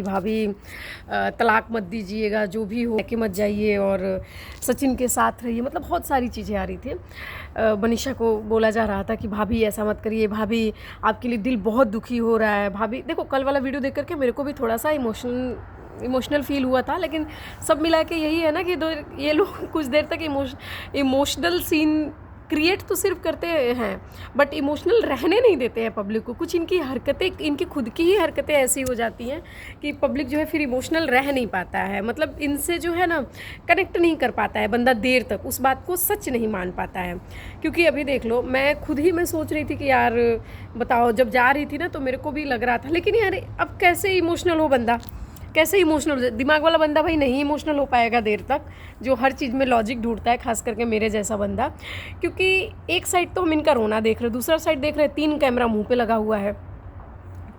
भाभी तलाक मत दीजिएगा, जो भी हो कि मत जाइए और सचिन के साथ रहिए, मतलब बहुत सारी चीज़ें आ रही थी। मनीषा को बोला जा रहा था कि भाभी ऐसा मत करिए, भाभी आपके लिए दिल बहुत दुखी हो रहा है। भाभी देखो, कल वाला वीडियो देख करके मेरे को भी थोड़ा सा इमोशनल फील हुआ था, लेकिन सब मिला के यही है ना कि ये लोग कुछ देर तक इमोशनल सीन क्रिएट तो सिर्फ करते हैं बट इमोशनल रहने नहीं देते हैं पब्लिक को। कुछ इनकी हरकतें, इनकी खुद की ही हरकतें ऐसी हो जाती हैं कि पब्लिक जो है फिर इमोशनल रह नहीं पाता है, मतलब इनसे जो है ना कनेक्ट नहीं कर पाता है बंदा, देर तक उस बात को सच नहीं मान पाता है। क्योंकि अभी देख लो, मैं सोच रही थी कि यार बताओ, जब जा रही थी ना तो मेरे को भी लग रहा था, लेकिन यार अब कैसे इमोशनल हो बंदा, कैसे इमोशनल, दिमाग वाला बंदा भाई नहीं इमोशनल हो पाएगा देर तक, जो हर चीज़ में लॉजिक ढूंढता है, खास करके मेरे जैसा बंदा। क्योंकि एक साइड तो हम इनका रोना देख रहे हैं, दूसरा साइड देख रहे हैं 3 कैमरा मुंह पे लगा हुआ है,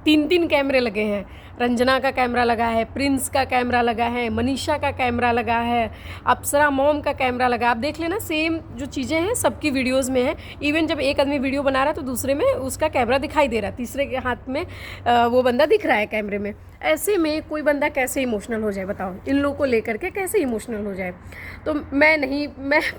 3 कैमरे लगे हैं। रंजना का कैमरा लगा है, प्रिंस का कैमरा लगा है, मनीषा का कैमरा लगा है, अप्सरा मॉम का कैमरा लगा। आप देख लेना, सेम जो चीज़ें हैं सबकी वीडियोस में है। इवन जब एक आदमी वीडियो बना रहा है तो दूसरे में उसका कैमरा दिखाई दे रहा है, तीसरे के हाथ में वो बंदा दिख रहा है कैमरे में। ऐसे में कोई बंदा कैसे इमोशनल हो जाए बताओ, इन लोगों को लेकर के कैसे इमोशनल हो जाए। तो मैं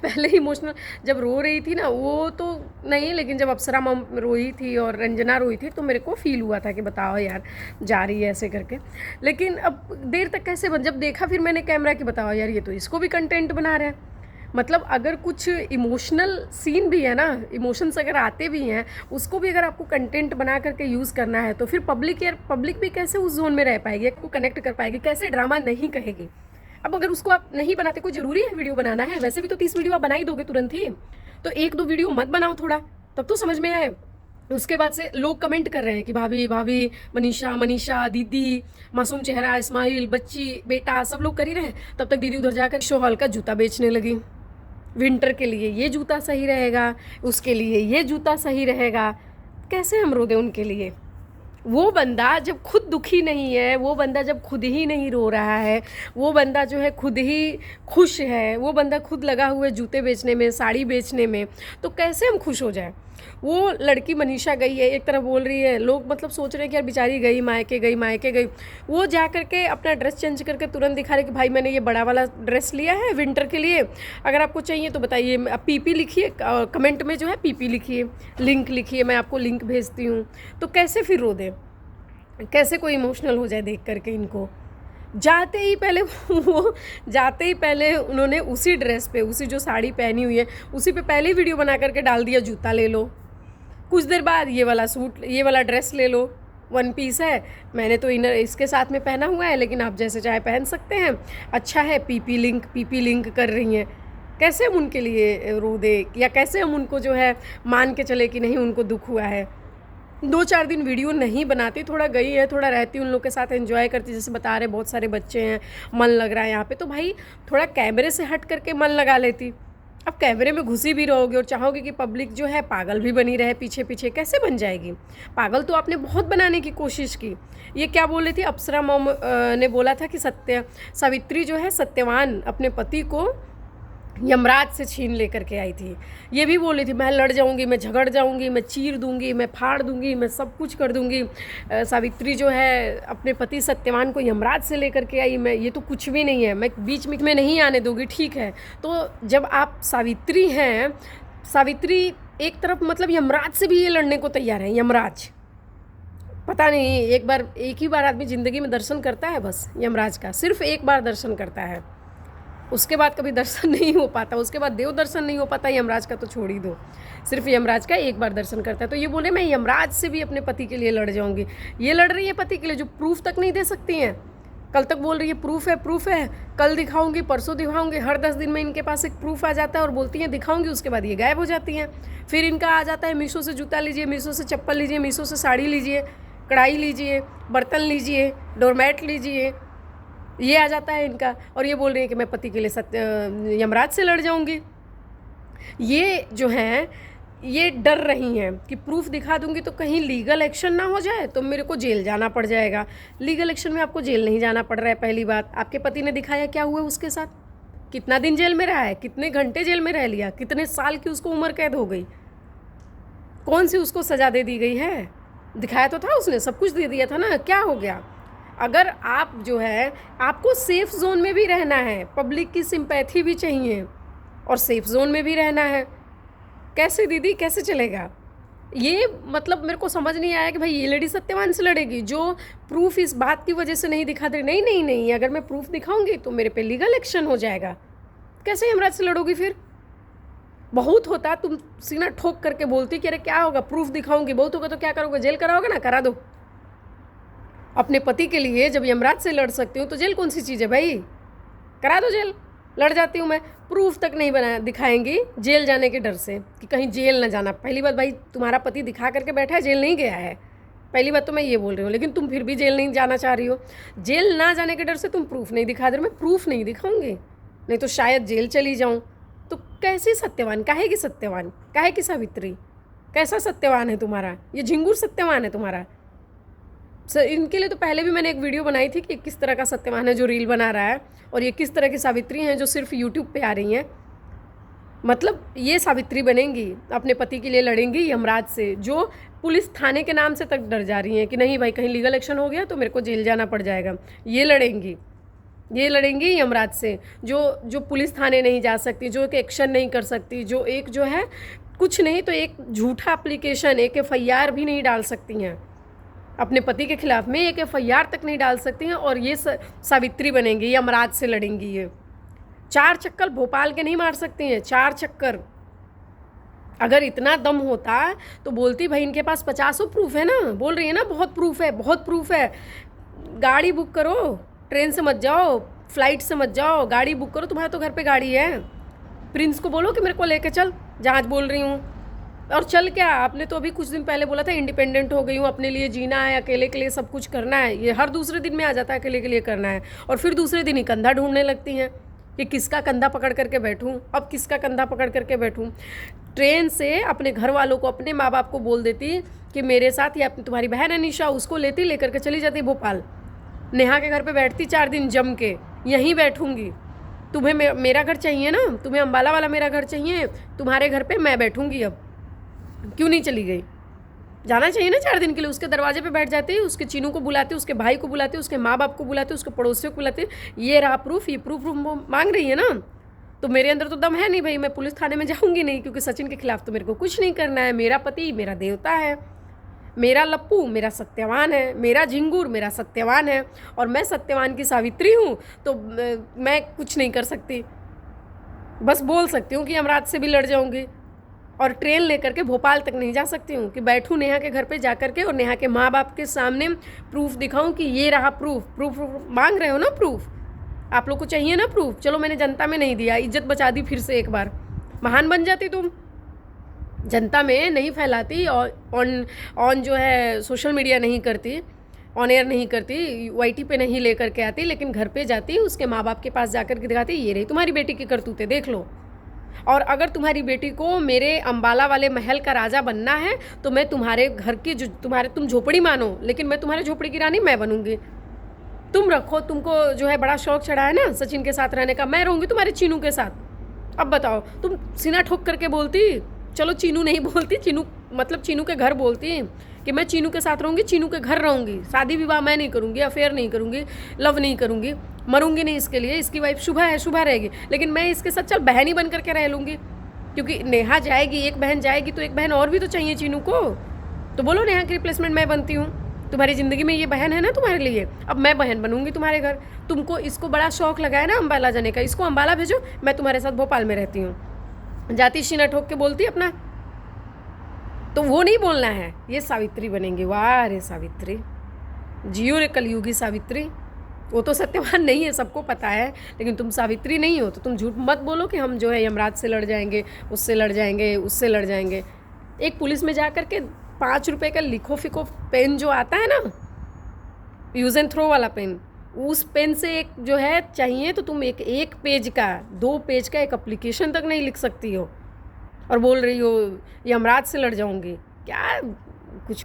पहले इमोशनल जब रो रही थी ना, वो तो नहीं, लेकिन जब अप्सरा मॉम रोई थी और रंजना रोई थी तो मेरे को फील हुआ था कि बताओ यार, जा रही है ऐसे करके। लेकिन अब देर तक कैसे जब देखा फिर मैंने कैमरा कि बताओ यार, ये तो इसको भी कंटेंट बना रहे हैं। मतलब अगर कुछ इमोशनल सीन भी है ना, इमोशंस अगर आते भी हैं, उसको भी अगर आपको कंटेंट बना करके यूज़ करना है तो फिर पब्लिक भी कैसे उस जोन में रह पाएगी, आपको कनेक्ट कर पाएगी, कैसे ड्रामा नहीं कहेगी। अब अगर उसको आप नहीं बनाते, कोई ज़रूरी है वीडियो बनाना है, वैसे भी तो 30 वीडियो आप बना ही दोगे तुरंत ही, तो 1-2 वीडियो मत बनाओ थोड़ा, तब तो समझ में आए। उसके बाद से लोग कमेंट कर रहे हैं कि भाभी भाभी, मनीषा दीदी, मासूम चेहरा, इस्माइल, बच्ची, बेटा, सब लोग कर ही रहे हैं। तब तक दीदी उधर जाकर शोहॉल का जूता बेचने लगी। विंटर के लिए ये जूता सही रहेगा, उसके लिए ये जूता सही रहेगा। कैसे हम रो दें उनके लिए? वो बंदा जब खुद दुखी नहीं है, वो बंदा जब खुद ही नहीं रो रहा है, वो बंदा जो है खुद ही खुश है, वो बंदा खुद लगा हुआ है जूते बेचने में, साड़ी बेचने में, तो कैसे हम खुश हो जाएं? वो लड़की मनीषा गई है, एक तरफ बोल रही है, लोग मतलब सोच रहे हैं कि यार बेचारी गई मायके गई, वो जा करके अपना ड्रेस चेंज करके तुरंत दिखा रहे कि भाई मैंने ये बड़ा वाला ड्रेस लिया है विंटर के लिए, अगर आपको चाहिए तो बताइए। पीपी लिखिए, कमेंट में जो है पीपी लिखिए, लिंक लिखिए, मैं आपको लिंक भेजती हूँ। तो कैसे फिर रो दे, कैसे कोई इमोशनल हो जाए देख करके इनको? जाते ही पहले उन्होंने उसी ड्रेस पे, उसी जो साड़ी पहनी हुई है उसी पे पहले वीडियो बना करके डाल दिया, जूता ले लो। कुछ देर बाद ये वाला सूट, ये वाला ड्रेस ले लो, 1 पीस है, मैंने तो इनर इसके साथ में पहना हुआ है, लेकिन आप जैसे चाहे पहन सकते हैं, अच्छा है। पीपी लिंक कर रही हैं। कैसे हम उनके लिए रो दे, या कैसे हम उनको जो है मान के चले कि नहीं उनको दुख हुआ है। 2-4 दिन वीडियो नहीं बनाती, थोड़ा गई है, थोड़ा रहती उन लोग के साथ, एंजॉय करती, जैसे बता रहे बहुत सारे बच्चे हैं, मन लग रहा है यहाँ पे, तो भाई थोड़ा कैमरे से हट करके मन लगा लेती। अब कैमरे में घुसी भी रहोगे और चाहोगे कि पब्लिक जो है पागल भी बनी रहे पीछे पीछे, कैसे बन जाएगी? पागल तो आपने बहुत बनाने की कोशिश की। ये क्या बोल रही थी, अप्सरा मॉम ने बोला था कि सावित्री जो है सत्यवान अपने पति को यमराज से छीन लेकर के आई थी। ये भी बोली थी मैं लड़ जाऊंगी, मैं झगड़ जाऊंगी, मैं चीर दूंगी, मैं फाड़ दूंगी, मैं सब कुछ कर दूंगी। सावित्री जो है अपने पति सत्यवान को यमराज से लेकर के आई, मैं ये तो कुछ भी नहीं है, मैं बीच में नहीं आने दूंगी, ठीक है। तो जब आप सावित्री हैं, सावित्री एक तरफ मतलब यमराज से भी ये लड़ने को तैयार है। यमराज पता नहीं, एक ही बार आदमी ज़िंदगी में दर्शन करता है, बस यमराज का सिर्फ एक बार दर्शन करता है, उसके बाद कभी दर्शन नहीं हो पाता, उसके बाद देव दर्शन नहीं हो पाता। यमराज का तो छोड़ ही दो, सिर्फ यमराज का एक बार दर्शन करता है। तो ये बोले मैं यमराज से भी अपने पति के लिए लड़ जाऊंगी। ये लड़ रही है पति के लिए, जो प्रूफ तक नहीं दे सकती हैं। कल तक बोल रही है प्रूफ है, कल दिखाऊंगी, परसों दिखाऊंगी, हर 10 दिन में इनके पास एक प्रूफ आ जाता है और बोलती हैं दिखाऊंगी, उसके बाद ये गायब हो जाती हैं। फिर इनका आ जाता है मीशो से जूता लीजिए, मीशो से चप्पल लीजिए, मीशो से साड़ी लीजिए, कढ़ाई लीजिए, बर्तन लीजिए, डोरमैट लीजिए, ये आ जाता है इनका। और ये बोल रही है कि मैं पति के लिए यमराज से लड़ जाऊंगी। ये जो हैं ये डर रही हैं कि प्रूफ दिखा दूंगी तो कहीं लीगल एक्शन ना हो जाए, तो मेरे को जेल जाना पड़ जाएगा। लीगल एक्शन में आपको जेल नहीं जाना पड़ रहा है। पहली बात, आपके पति ने दिखाया क्या हुआ उसके साथ, कितना दिन जेल में रहा है, कितने घंटे जेल में रह लिया, कितने साल की उसको उम्र कैद हो गई, कौन सी उसको सज़ा दे दी गई है? दिखाया तो था उसने, सब कुछ दे दिया था ना, क्या हो गया? अगर आप जो है, आपको सेफ़ ज़ोन में भी रहना है, पब्लिक की सिंपैथी भी चाहिए और सेफ़ ज़ोन में भी रहना है। कैसे दीदी, कैसे चलेगा ये? मतलब मेरे को समझ नहीं आया कि भाई ये लेडी सत्यवान से लड़ेगी जो प्रूफ इस बात की वजह से नहीं दिखा दे। नहीं नहीं नहीं, अगर मैं प्रूफ दिखाऊंगी तो मेरे पे लीगल एक्शन हो जाएगा। कैसे यमराज से लड़ोगी फिर? बहुत होता तुम सीना ठोक करके बोलती कि अरे क्या होगा, प्रूफ दिखाऊंगी। बहुत होगा तो क्या करोगे? जेल कराओगे ना? करा दो। अपने पति के लिए जब यमराज से लड़ सकती हूँ तो जेल कौन सी चीज़ है भाई? करा दो जेल। लड़ जाती हूँ मैं। प्रूफ तक नहीं बना दिखाएंगी जेल जाने के डर से कि कहीं जेल ना जाना। पहली बात भाई, तुम्हारा पति दिखा करके बैठा है, जेल नहीं गया है। पहली बात तो मैं ये बोल रही हूँ, लेकिन तुम फिर भी जेल नहीं जाना चाह रही हो। जेल ना जाने के डर से तुम प्रूफ नहीं दिखा दे रहे। मैं प्रूफ नहीं दिखाऊंगी, नहीं तो शायद जेल चली जाऊँ। तो कैसे सत्यवान? काहे की सत्यवान? काहे की सावित्री? कैसा सत्यवान है तुम्हारा? ये झिंगुर सत्यवान है तुम्हारा। सर इनके लिए तो पहले भी मैंने एक वीडियो बनाई थी कि किस तरह का सत्यवान है जो रील बना रहा है, और ये किस तरह की सावित्री हैं जो सिर्फ यूट्यूब पे आ रही हैं। मतलब ये सावित्री बनेंगी, अपने पति के लिए लड़ेंगी यमराज से, जो पुलिस थाने के नाम से तक डर जा रही हैं कि नहीं भाई कहीं लीगल एक्शन हो गया तो मेरे को जेल जाना पड़ जाएगा। ये लड़ेंगी यमराज से, जो पुलिस थाने नहीं जा सकती, जो एक एक्शन नहीं कर सकती, जो एक जो है कुछ नहीं तो एक झूठा एप्लीकेशन, एक FIR भी नहीं डाल सकती हैं अपने पति के खिलाफ में, एक FIR तक नहीं डाल सकती हैं। और ये सावित्री बनेंगी, यमराज से लड़ेंगी। ये 4 चक्कर भोपाल के नहीं मार सकती हैं, 4 चक्कर। अगर इतना दम होता तो बोलती भाई इनके पास 50 प्रूफ है ना। बोल रही है ना बहुत प्रूफ है, बहुत प्रूफ है। गाड़ी बुक करो, ट्रेन से मत जाओ, फ्लाइट से मत जाओ, गाड़ी बुक करो। तुम्हारे तो घर पे गाड़ी है। प्रिंस को बोलो कि मेरे को लेके चल, जहाँ बोल रही हूँ। और चल क्या, आपने तो अभी कुछ दिन पहले बोला था इंडिपेंडेंट हो गई हूँ, अपने लिए जीना है, अकेले के लिए सब कुछ करना है। ये हर दूसरे दिन में आ जाता है अकेले के लिए करना है, और फिर दूसरे दिन ही कंधा ढूंढने लगती हैं कि किसका कंधा पकड़ करके बैठूँ। अब किसका कंधा पकड़ करके बैठूँ? ट्रेन से अपने घर वालों को, अपने माँ बाप को बोल देती कि मेरे साथ, या अपनी तुम्हारी बहन है निशा, उसको लेती, लेकर के चली जाती भोपाल। नेहा के घर पे बैठती 4 दिन जम के, यहीं बैठूंगी। तुम्हें मेरा घर चाहिए ना, तुम्हें अम्बाला वाला मेरा घर चाहिए, तुम्हारे घर पे मैं बैठूंगी। अब क्यों नहीं चली गई? जाना चाहिए ना 4 दिन के लिए। उसके दरवाजे पे बैठ जाती, उसके चीनू को बुलाती, उसके भाई को बुलाती, उसके माँ बाप को बुलाती, उसके पड़ोसियों को बुलाती। ये रहा प्रूफ, ये प्रूफ मांग रही है ना। तो मेरे अंदर तो दम है नहीं भाई, मैं पुलिस थाने में जाऊंगी नहीं, क्योंकि सचिन के खिलाफ तो मेरे को कुछ नहीं करना है। मेरा पति मेरा देवता है, मेरा लप्पू मेरा सत्यवान है, मेरा झिंगुर मेरा सत्यवान है, और मैं सत्यवान की सावित्री हूँ। तो मैं कुछ नहीं कर सकती, बस बोल सकती हूँ कि यमराज से भी लड़ जाऊँगी, और ट्रेन लेकर के भोपाल तक नहीं जा सकती हूँ कि बैठूँ नेहा के घर पे जा कर के और नेहा के माँ बाप के सामने प्रूफ दिखाऊँ कि ये रहा प्रूफ। प्रूफ मांग रहे हो ना, प्रूफ आप लोग को चाहिए ना प्रूफ। चलो मैंने जनता में नहीं दिया, इज्जत बचा दी फिर से एक बार। महान बन जाती तुम, जनता में नहीं फैलाती, और ऑन जो है सोशल मीडिया नहीं करती, ऑन एयर नहीं करती, YT पे नहीं लेकर के आती, लेकिन घर पे जाती, उसके माँ बाप के पास जाकर के दिखाती, ये रही तुम्हारी बेटी की करतूतें, देख लो। और अगर तुम्हारी बेटी को मेरे अम्बाला वाले महल का राजा बनना है तो मैं तुम्हारे घर की, जो तुम झोपड़ी मानो, लेकिन मैं तुम्हारे झोपड़ी की रानी मैं बनूंगी। तुम रखो, तुमको जो है बड़ा शौक चढ़ा है ना सचिन के साथ रहने का, मैं रहूँगी तुम्हारे चीनू के साथ। अब बताओ, तुम सीना ठोक करके बोलती, चलो चीनू नहीं बोलती, चीनू मतलब चीनू के घर बोलती कि मैं चीनू के साथ रहूँगी, चीनू के घर रहूँगी, शादी विवाह मैं नहीं करूँगी, अफेयर नहीं करूँगी, लव नहीं करूँगी, मरूंगी नहीं इसके लिए, इसकी वाइफ शुभा है, शुभा रहेगी, लेकिन मैं इसके साथ चल बहन ही बन करके रह लूँगी। क्योंकि नेहा जाएगी, एक बहन जाएगी तो एक बहन और भी तो चाहिए चीनू को। तो बोलो नेहा की रिप्लेसमेंट मैं बनती हूँ, तुम्हारी ज़िंदगी में ये बहन है ना तुम्हारे लिए, अब मैं बहन बनूंगी तुम्हारे घर। तुमको इसको बड़ा शौक लगा है ना अम्बाला जाने का, इसको अम्बाला भेजो, मैं तुम्हारे साथ भोपाल में रहती हूँ। जाती सीना ठोक के बोलती अपना, तो वो नहीं बोलना है, ये सावित्री बनेंगी। वाह रे सावित्री, जियो रे कलयुगी सावित्री। वो तो सत्यवान नहीं है, सबको पता है, लेकिन तुम सावित्री नहीं हो। तो तुम झूठ मत बोलो कि हम जो है यमराज से लड़ जाएंगे, उससे लड़ जाएंगे, उससे लड़ जाएंगे। एक पुलिस में जा कर के 5 रुपये का लिखो फिको पेन जो आता है ना, यूज़ एंड थ्रो वाला पेन, उस पेन से एक जो है चाहिए, तो तुम एक पेज का, 2 पेज का एक एप्लीकेशन तक नहीं लिख सकती हो, और बोल रही हो यमराज से लड़ जाऊंगी। क्या कुछ।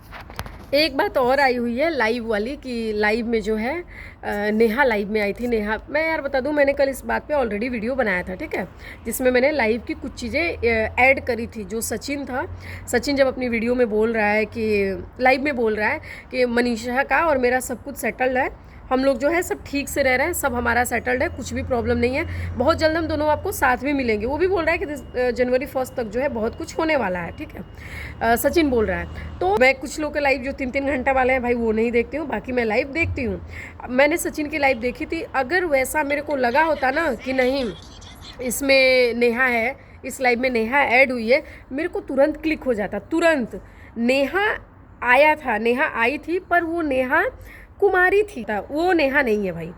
एक बात और आई हुई है लाइव वाली, कि लाइव में जो है नेहा लाइव में आई थी। नेहा, मैं यार बता दूं, मैंने कल इस बात पे ऑलरेडी वीडियो बनाया था, ठीक है, जिसमें मैंने लाइव की कुछ चीज़ें ऐड करी थी। जो सचिन था, सचिन जब अपनी वीडियो में बोल रहा है कि, लाइव में बोल रहा है कि मनीषा का और मेरा सब कुछ सेटल्ड है, हम लोग जो है सब ठीक से रह रहे हैं, सब हमारा सेटल्ड है, कुछ भी प्रॉब्लम नहीं है। बहुत जल्द हम दोनों आपको साथ में मिलेंगे। वो भी बोल रहा है कि जनवरी 1 तक जो है बहुत कुछ होने वाला है, ठीक है। सचिन बोल रहा है। तो मैं कुछ लोग के लाइव जो 3-3 घंटा वाले हैं भाई वो नहीं देखती हूँ, बाकी मैं लाइव देखती हूँ। मैंने सचिन की लाइव देखी थी, अगर वैसा मेरे को लगा होता ना कि नहीं इसमें नेहा है, इस लाइव में नेहा ऐड हुई है, मेरे को तुरंत क्लिक हो जाता, तुरंत। नेहा आया था, नेहा आई थी, पर वो नेहा कुमारी थी, वो नेहा नहीं है भाई।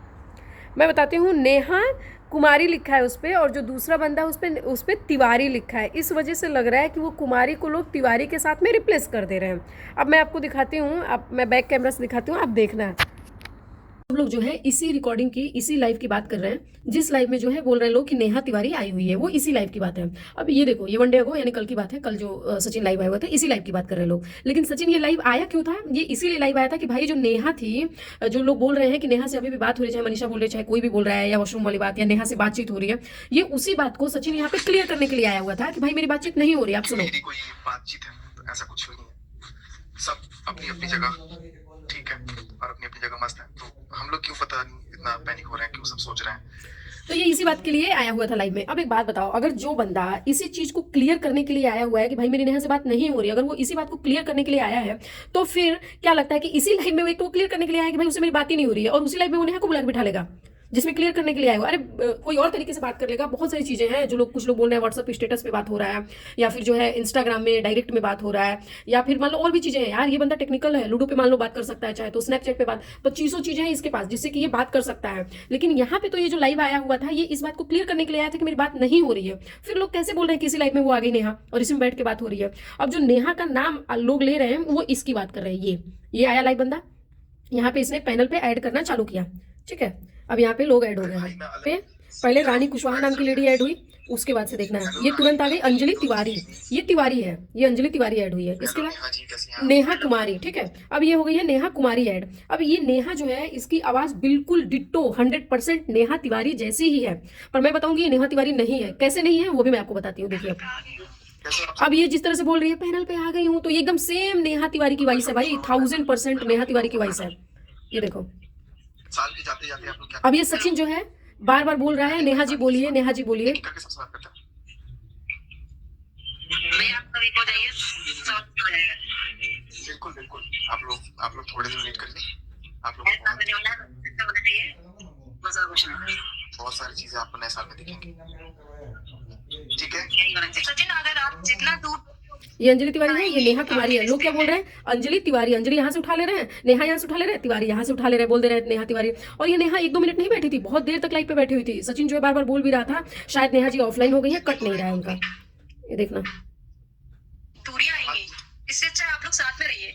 मैं बताती हूँ, नेहा कुमारी लिखा है उस पर, और जो दूसरा बंदा उस पर तिवारी लिखा है। इस वजह से लग रहा है कि वो कुमारी को लोग तिवारी के साथ में रिप्लेस कर दे रहे हैं। अब मैं आपको दिखाती हूँ, अब मैं बैक कैमरा से दिखाती हूँ, आप देखना। हम लोग जो है इसी रिकॉर्डिंग की, इसी लाइव की बात कर रहे हैं, जिस लाइव में जो है बोल रहे हैं लोग कि नेहा तिवारी आई हुई है, वो इसी लाइव की बात है। अब ये देखो, ये 1 डे अगो यानी कल की बात है, कल जो सचिन लाइव आया हुआ था, इसी लाइव की बात कर रहे हैं लोग। लेकिन सचिन ये लाइव आया क्यों था? ये इसीलिए लाइव आया था कि भाई जो नेहा थी, जो लोग बोल रहे हैं कि नेहा से अभी भी बात हो रही है, चाहे मनीषा बोल रही है, चाहे कोई भी बोल रहा है, या वॉशरूम वाली बात, या नेहा से बातचीत हो रही है, ये उसी बात को सचिन यहाँ पे क्लियर करने के लिए आया हुआ था कि भाई मेरी बातचीत नहीं हो रही। आप सुनो, कोई बातचीत है, ऐसा कुछ नहीं है, सब अपनी अपनी जगह ठीक है और अपनी अपनी जगह मस्त है। तो हम लोग क्यों पता नहीं इतना पैनिक हो रहे हैं, क्यों सब सोच रहे हैं। तो ये इसी बात के लिए आया हुआ था लाइव में। अब एक बात बताओ, अगर जो बंदा इसी चीज को क्लियर करने के लिए आया हुआ है कि भाई मेरी नेहा से बात नहीं हो रही, अगर वो इसी बात को क्लियर करने के लिए आया है, तो फिर क्या लगता है कि इसी लाइव में वो एक तो क्लियर करने के लिए आया कि भाई उससे मेरी बात ही नहीं हो रही है, और उसी लाइव में वो नेहा को बुला के बिठा लेगा जिसमें क्लियर करने के लिए आया हुआ। अरे कोई और तरीके से बात कर लेगा। बहुत सारी चीजें हैं जो लोग, कुछ लोग बोल रहे हैं व्हाट्सएप स्टेटस पे बात हो रहा है, या फिर जो है इंस्टाग्राम में डायरेक्ट में बात हो रहा है, या फिर मान लो और भी चीजें हैं। यार ये बंदा टेक्निकल है, लूडो पे मान लो बात कर सकता है, चाहे तो स्नैपचैट पे बात, 2500 चीजें हैं इसके पास जिससे कि ये बात कर सकता है। लेकिन यहाँ पे तो ये जो लाइव आया हुआ था, ये इस बात को क्लियर करने के लिए आया था कि मेरी बात नहीं हो रही है। फिर लोग कैसे बोल रहे हैं कि इसी लाइव में वो आ गई नेहा और इसमें बैठ के बात हो रही है। अब जो नेहा का नाम लोग ले रहे हैं वो इसकी बात कर रहे हैं। ये आया लाइव बंदा, यहाँ पे इसने पैनल पे ऐड करना चालू किया, ठीक है। अब यहाँ पे लोग ऐड हो गए हैं। पे पहले रानी कुशवाहा नाम की लेडी ऐड हुई, उसके बाद से देखना है ये तुरंत आ गई अंजलि तिवारी। ये तिवारी है, ये अंजलि तिवारी ऐड हुई है। इसके बाद नेहा कुमारी, ठीक है। अब ये हो गई है नेहा कुमारी ऐड। अब ये नेहा जो है, इसकी आवाज बिल्कुल डिट्टो 100% नेहा तिवारी जैसी ही है, पर मैं बताऊंगी ये नेहा तिवारी नहीं है। कैसे नहीं है वो भी मैं आपको बताती हूँ, देखिए। अब ये जिस तरह से बोल रही है पैनल पे आ गई हूँ, तो ये एकदम सेम नेहा तिवारी की वॉइस है भाई, 1000% नेहा तिवारी की वॉइस है। ये देखो, साल के जाते जाते आप लोग क्या। अब ये सचिन जो है बार बार बोल रहा है नेहा जी बोलिए, नेहा जी बोलिए। बिल्कुल बिल्कुल, आप लोग थोड़े दिन वेट करिए। आप लोग बहुत सारी चीजें आपको नए साल में दिखेंगी, ठीक है। सचिन अगर आप जितना दूर, ये अंजलि तिवारी है, ये नेहा कुमारी है। लोग क्या बोल रहे हैं? अंजलि तिवारी, अंजलि यहाँ से उठा ले रहे हैं, नेहा यहाँ से उठा ले रहे हैं, तिवारी यहाँ से उठा ले रहे हैं, बोल दे रहे हैं नेहा तिवारी। और ये नेहा 1-2 मिनट नहीं बैठी थी, बहुत देर तक लाइव पे बैठी हुई थी। सचिन जो है बार बार बोल भी रहा था शायद नेहा जी ऑफलाइन हो गई है, कट नहीं रहा है उनका। ये देखना, दूरियां आएंगी, इससे अच्छा आप लोग साथ में रहिए।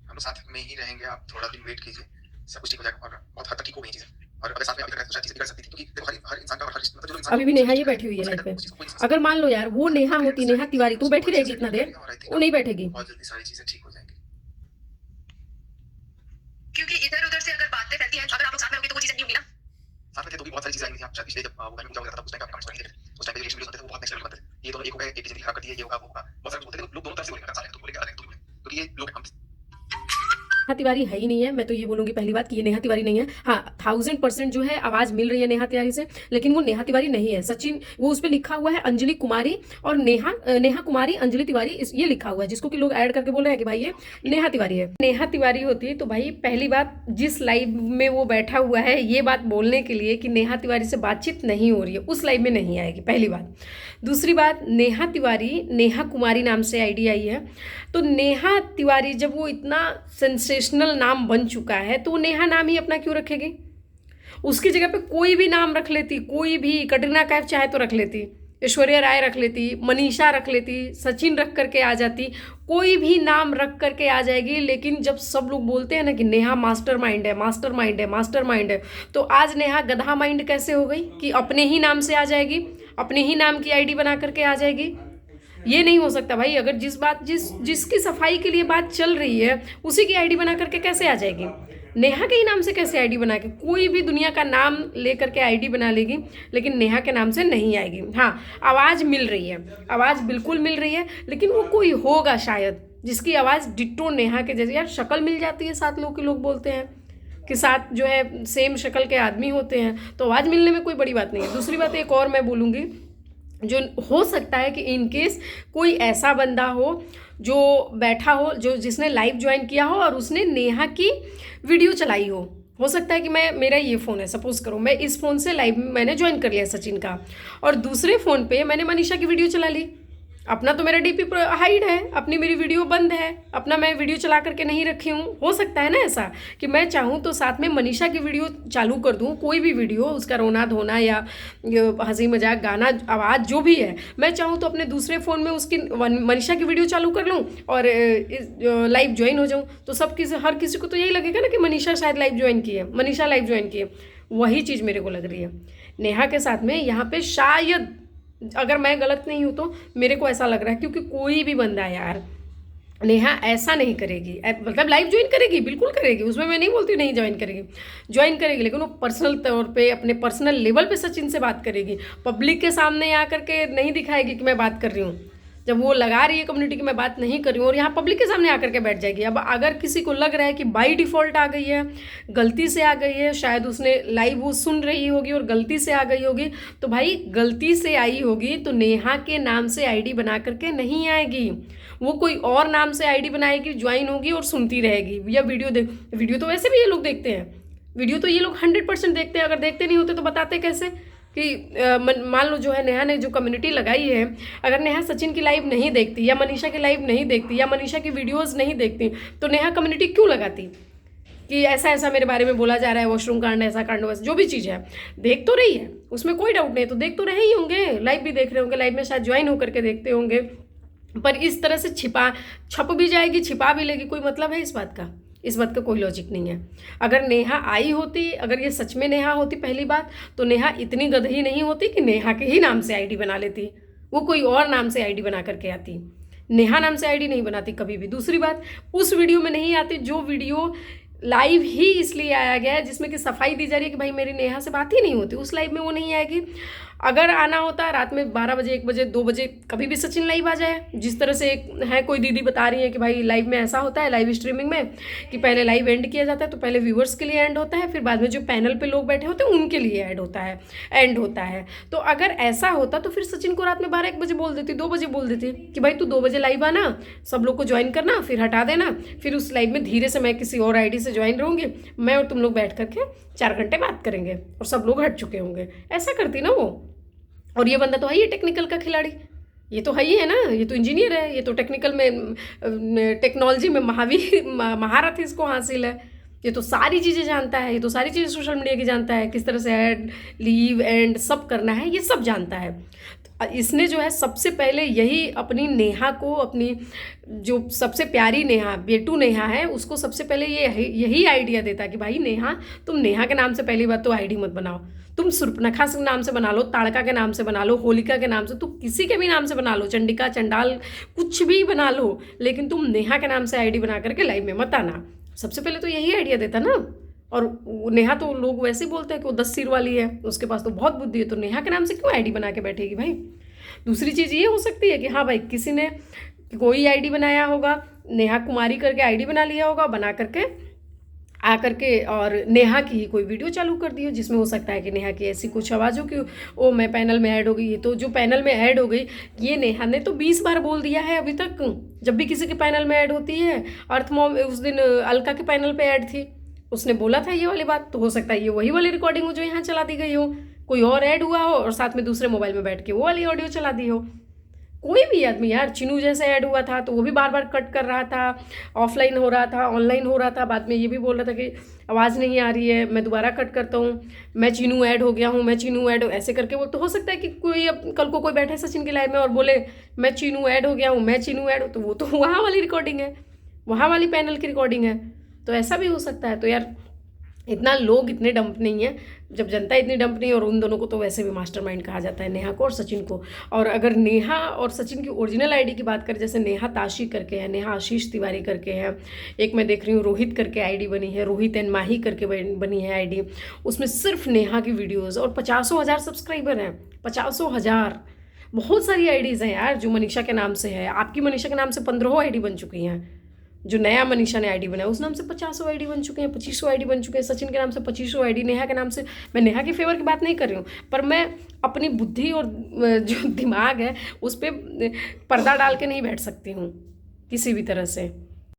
हम लोग साथ में ही रहेंगे, आप थोड़ा दिन वेट कीजिए, सब कुछ ठीक हो जाएगा और बहुत हद तक ठीक हो गई चीजें। और अगर साथ में अभी तक चीजें बिगड़ सकती थी, क्योंकि देखो हर इंसान का, हर मतलब जो इंसान अभी भी नेहा ये बैठी हुई है लाइव पे। अगर मान लो यार वो नेहा होती, नेहा तिवारी, तो बैठी रहेगी इतना देर? वो नहीं बैठेगी। बहुत जल्दी सारी चीजें ठीक हो जाएंगी, क्योंकि इधर उधर से अगर बातें फैलती हैं, अगर आप लोग साथ में होंगे तो वो चीजें नहीं होंगी ना। साथ में थे तो भी बहुत सारी चीजें आई थी। आप शायद पिछले जब वो गाने में जाओगे था, उस टाइम आप कमेंट्स पढ़ते थे, उस टाइम पे रिएक्शन वीडियोस होते थे, वो बहुत नेक्स्ट लेवल बनते थे। ये दोनों एक हो गए, एक की जिंदगी खराब कर दी है, ये होगा वो होगा, बहुत सारे बोलते थे। लोग दोनों तरफ से बोलेंगे, सारे तो बोलेंगे, अलग तो बोलेंगे, तो ये लोग हम नेहा तिवारी है ही नहीं है। मैं तो ये बोलूंगी पहली बात कि ये नेहा तिवारी नहीं है। हाँ, 1000% जो है आवाज मिल रही है नेहा तिवारी से, लेकिन वो नेहा तिवारी नहीं है। सचिन वो उस पर लिखा हुआ है अंजलि कुमारी, और नेहा कुमारी अंजलि तिवारी ये लिखा हुआ है, जिसको कि लोग ऐड करके बोल रहे हैं कि भाई ये नेहा तिवारी है। नेहा तिवारी होती तो भाई पहली बात, जिस लाइव में वो बैठा हुआ है ये बात बोलने के लिए कि नेहा तिवारी से बातचीत नहीं हो रही है, उस लाइव में नहीं आएगी, पहली बात। दूसरी बात, नेहा तिवारी नेहा कुमारी नाम से आईडी आई है, तो नेहा तिवारी जब वो इतना सेंसेशनल नाम बन चुका है तो वो नेहा नाम ही अपना क्यों रखेगी? उसकी जगह पे कोई भी नाम रख लेती, कोई भी, कटरीना कैफ चाहे तो रख लेती, ऐश्वर्या राय रख लेती, मनीषा रख लेती, सचिन रख करके आ जाती, कोई भी नाम रख करके आ जाएगी। लेकिन जब सब लोग बोलते हैं ना कि नेहा मास्टरमाइंड है, मास्टरमाइंड है, मास्टरमाइंड है, तो आज नेहा गधा माइंड कैसे हो गई कि अपने ही नाम से आ जाएगी, अपने ही नाम की आईडी बना करके आ जाएगी? ये नहीं हो सकता भाई। अगर जिसकी सफाई के लिए बात चल रही है उसी की आईडी बना करके कैसे आ जाएगी? नेहा के ही नाम से कैसे आईडी बना के? कोई भी दुनिया का नाम लेकर के आईडी बना लेगी, लेकिन नेहा के नाम से नहीं आएगी। हाँ, आवाज़ मिल रही है, आवाज़ बिल्कुल मिल रही है, लेकिन वो कोई होगा शायद, जिसकी आवाज़ डिट्टो नेहा के जैसे, यार शक्ल मिल जाती है 7 लोग के लोग बोलते हैं कि 7 जो है सेम शक्ल के आदमी होते हैं, तो आवाज़ मिलने में कोई बड़ी बात नहीं है। दूसरी बात एक और मैं बोलूँगी, जो हो सकता है कि इन केस कोई ऐसा बंदा हो जो बैठा हो, जो जिसने लाइव ज्वाइन किया हो और उसने नेहा की वीडियो चलाई हो सकता है कि मेरा ये फ़ोन है, सपोज़ करो मैं इस फ़ोन से लाइव मैंने ज्वाइन कर लिया सचिन का, और दूसरे फ़ोन पे मैंने मनीषा की वीडियो चला ली। अपना तो मेरा डीपी हाइड है, अपनी मेरी वीडियो बंद है, अपना मैं वीडियो चला करके नहीं रखी हूँ। हो सकता है ना ऐसा कि मैं चाहूँ तो साथ में मनीषा की वीडियो चालू कर दूँ, कोई भी वीडियो, उसका रोना धोना या हंसी मजाक गाना आवाज़ जो भी है, मैं चाहूँ तो अपने दूसरे फ़ोन में उसकी मनीषा की वीडियो चालू कर लूँ और लाइव ज्वाइन हो जाऊँ। तो हर किसी को तो यही लगेगा ना कि मनीषा शायद लाइव ज्वाइन की है, मनीषा लाइव ज्वाइन की है। वही चीज़ मेरे को लग रही है नेहा के साथ में यहाँ पे, शायद अगर मैं गलत नहीं हूँ तो मेरे को ऐसा लग रहा है, क्योंकि कोई भी बंदा यार नेहा ऐसा नहीं करेगी, मतलब लाइव ज्वाइन करेगी, बिल्कुल करेगी, उसमें मैं नहीं बोलती नहीं ज्वाइन करेगी, लेकिन वो पर्सनल तौर पे अपने पर्सनल लेवल पे सचिन से बात करेगी, पब्लिक के सामने आकर के नहीं दिखाएगी कि मैं बात कर रही हूँ। जब वो लगा रही है कम्युनिटी की मैं बात नहीं कर रही हूँ और यहाँ पब्लिक के सामने आकर के बैठ जाएगी। अब अगर किसी को लग रहा है कि बाई डिफ़ॉल्ट आ गई है, गलती से आ गई है, शायद उसने लाइव वो सुन रही होगी और गलती से आ गई होगी, तो भाई गलती से आई होगी तो नेहा के नाम से आईडी बना करके नहीं आएगी, वो कोई और नाम से आईडी बनाएगी, ज्वाइन होगी और सुनती रहेगी या वीडियो तो वैसे भी ये लोग देखते हैं, वीडियो तो ये लोग 100% देखते हैं। अगर देखते नहीं होते तो बताते कैसे कि मान लो जो है नेहा ने जो कम्युनिटी लगाई है, अगर नेहा सचिन की लाइव नहीं देखती या मनीषा की लाइव नहीं देखती या मनीषा की वीडियोस नहीं देखती तो नेहा कम्युनिटी क्यों लगाती कि ऐसा ऐसा मेरे बारे में बोला जा रहा है, वॉशरूम कांड, ऐसा कांड, वैसा जो भी चीज़ है देख तो रही है, उसमें कोई डाउट नहीं, तो देख तो रहे ही होंगे, लाइव भी देख रहे होंगे, लाइव में शायद ज्वाइन होकर के देखते होंगे, पर इस तरह से छप भी जाएगी, छिपा भी लेगी, कोई मतलब है इस बात का? इस बात का कोई लॉजिक नहीं है। अगर नेहा आई होती, अगर ये सच में नेहा होती पहली बात, तो नेहा इतनी गधी नहीं होती कि नेहा के ही नाम से आईडी बना लेती, वो कोई और नाम से आईडी बना करके आती। नेहा नाम से आईडी नहीं बनाती कभी भी। दूसरी बात, उस वीडियो में नहीं आती जो वीडियो लाइव ही इसलिए आया गया है जिसमें कि सफाई दी जा रही है कि भाई मेरी नेहा से बात ही नहीं होती, उस लाइव में वो नहीं आएगी। अगर आना होता है रात में 12 बजे, 1 बजे, 2 बजे, कभी भी सचिन लाइव आ जाए, जिस तरह से है कोई दीदी बता रही है कि भाई लाइव में ऐसा होता है, लाइव स्ट्रीमिंग में कि पहले लाइव एंड किया जाता है, तो पहले व्यूअर्स के लिए एंड होता है, फिर बाद में जो पैनल पे लोग बैठे होते हैं उनके लिए एंड होता है। तो अगर ऐसा होता तो फिर सचिन को रात में 12-1 बजे बोल देती, 2 बजे बोल देती कि भाई तू 2 बजे लाइव आना, सब लोग को ज्वाइन करना, फिर हटा देना, फिर उस लाइव में धीरे से मैं किसी और आईडी से ज्वाइन रहूँगी, मैं और तुम लोग बैठ करके 4 घंटे बात करेंगे और सब लोग हट चुके होंगे। ऐसा करती ना वो। और ये बंदा तो है ही टेक्निकल का खिलाड़ी, ये तो है ही है ना, ये तो इंजीनियर है, ये तो टेक्निकल में टेक्नोलॉजी में महारत इसको हासिल है, ये तो सारी चीज़ें जानता है, ये तो सारी चीज़ें सोशल मीडिया की जानता है, किस तरह से ऐड, लीव, एंड सब करना है, ये सब जानता है। इसने जो है सबसे पहले यही अपनी नेहा को, अपनी जो सबसे प्यारी नेहा, बेटू नेहा है, उसको सबसे पहले यही आइडिया देता कि भाई नेहा, तुम नेहा के नाम से पहली बात तो आईडी मत बनाओ, तुम सुर्पनखा के नाम से बना लो, ताड़का के नाम से बना लो, होलिका के नाम से, तुम किसी के भी नाम से बना लो, चंडिका, चंडाल, कुछ भी बना लो, लेकिन तुम नेहा के नाम से आईडी बना करके लाइव में मत आना। सबसे पहले तो यही आइडिया देता ना। और नेहा तो लोग वैसे ही बोलते हैं कि वो 10 सिर वाली है, उसके पास तो बहुत बुद्धि है, तो नेहा के नाम से क्यों आईडी बना के बैठेगी भाई? दूसरी चीज़ ये हो सकती है कि हाँ भाई किसी ने कोई आईडी बनाया होगा, नेहा कुमारी करके आईडी बना लिया होगा, बना करके आ करके और नेहा की ही कोई वीडियो चालू कर दी हो, जिसमें हो सकता है कि नेहा की ऐसी कुछ आवाज़ हो कि ओ मैं पैनल में ऐड हो गई। तो जो पैनल में ऐड हो गई, ये नेहा ने तो 20 बार बोल दिया है अभी तक, जब भी किसी के पैनल में ऐड होती है। अर्थमॉम उस दिन अलका के पैनल पे ऐड थी, उसने बोला था ये वाली बात, तो हो सकता है ये वही वाली रिकॉर्डिंग हो जो यहाँ चला दी गई हो, कोई और ऐड हुआ हो और साथ में दूसरे मोबाइल में बैठ के वो वाली ऑडियो चला दी हो। कोई भी आदमी यार, चिनू जैसे ऐड हुआ था तो वो भी बार बार कट कर रहा था, ऑफलाइन हो रहा था, ऑनलाइन हो रहा था, बाद में ये भी बोल रहा था कि आवाज़ नहीं आ रही है, मैं दोबारा कट करता हूँ, मैं चिनू ऐड हो गया हूँ, मैं चिनू ऐड, ऐसे करके वो तो हो सकता है कि कोई अब कल को कोई बैठे सचिन की लाइव में और बोले मैं चिनू ऐड हो गया हूँ, मैं चिनू ऐड, तो वो तो वहाँ वाली रिकॉर्डिंग है, वहाँ वाली पैनल की रिकॉर्डिंग है, तो ऐसा भी हो सकता है। तो यार इतना लोग इतने डंप नहीं है, जब जनता इतनी डंप नहीं, और उन दोनों को तो वैसे भी मास्टरमाइंड कहा जाता है, नेहा को और सचिन को। और अगर नेहा और सचिन की ओरिजिनल आईडी की बात करें, जैसे नेहा ताशी करके है, नेहा आशीष तिवारी करके है, एक मैं देख रही हूँ रोहित करके आईडी बनी है, रोहित एंड माही करके बनी है आईडी, उसमें सिर्फ नेहा की वीडियोज़ और 50,000 सब्सक्राइबर हैं, 50,000। बहुत सारी आईडीज़ हैं यार जो मनीषा के नाम से है। आपकी मनीषा के नाम से 15 आईडी बन चुकी हैं। जो नया मनीषा ने आईडी बनाया उस नाम से 50 आईडी बन चुके हैं, 25 आईडी बन चुके हैं, सचिन के नाम से 25 आईडी, नेहा के नाम से। मैं नेहा के फेवर की बात नहीं कर रही हूँ, पर मैं अपनी बुद्धि और जो दिमाग है उस पर पर्दा डाल के नहीं बैठ सकती हूँ किसी भी तरह से।